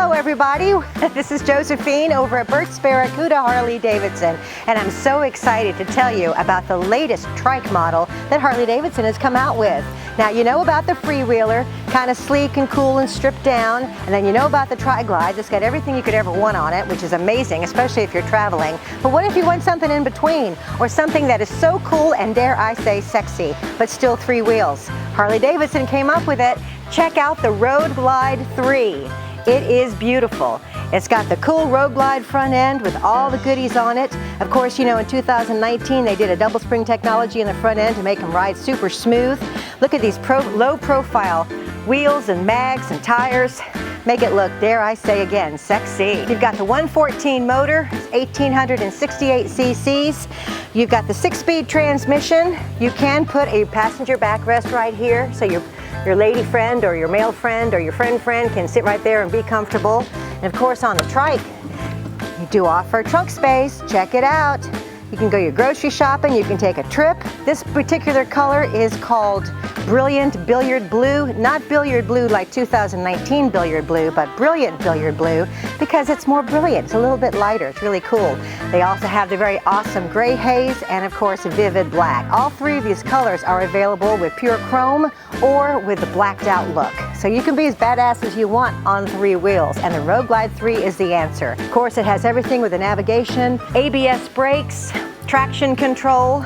Hello everybody, this is Josephine over at Bert's Barracuda Harley-Davidson, and I'm so excited to tell you about the latest trike model that Harley-Davidson has come out with. Now you know about the freewheeler, kind of sleek and cool and stripped down, and then you know about the tri-glide that's got everything you could ever want on it, which is amazing, especially if you're traveling. But what if you want something in between, or something that is so cool and dare I say sexy, but still three wheels? Harley-Davidson came up with it. Check out the Road Glide 3. It is beautiful. It's got the cool Road Glide front end with all the goodies on it. Of course, you know, in 2019 they did a double spring technology in the front end to make them ride super smooth. Look at these low profile wheels and mags and tires. Make it look, dare I say again, sexy. You've got the 114 motor, 1868 cc's. You've got the 6-speed transmission. You can put a passenger backrest right here, so your lady friend or your male friend or your friend can sit right there and be comfortable. And of course on the trike, you do offer trunk space. Check it out. You can go your grocery shopping, you can take a trip. This particular color is called Brilliant Billiard Blue. Not Billiard Blue like 2019 Billiard Blue, but Brilliant Billiard Blue because it's more brilliant. It's a little bit lighter. It's really cool. They also have the very awesome gray haze and of course Vivid Black. All three of these colors are available with pure chrome or with the blacked out look. So you can be as badass as you want on three wheels, and the Road Glide 3 is the answer. Of course, it has everything with the navigation, ABS brakes, traction control,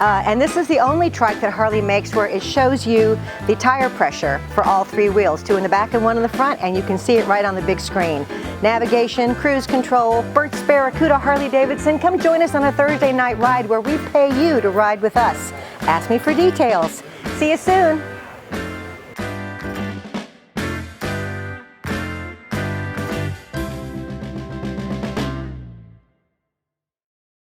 and this is the only trike that Harley makes where it shows you the tire pressure for all three wheels, 2 in the back and 1 in the front, and you can see it right on the big screen. Navigation, cruise control, Bert's Barracuda Harley-Davidson. Come join us on a Thursday night ride where we pay you to ride with us. Ask me for details. See you soon.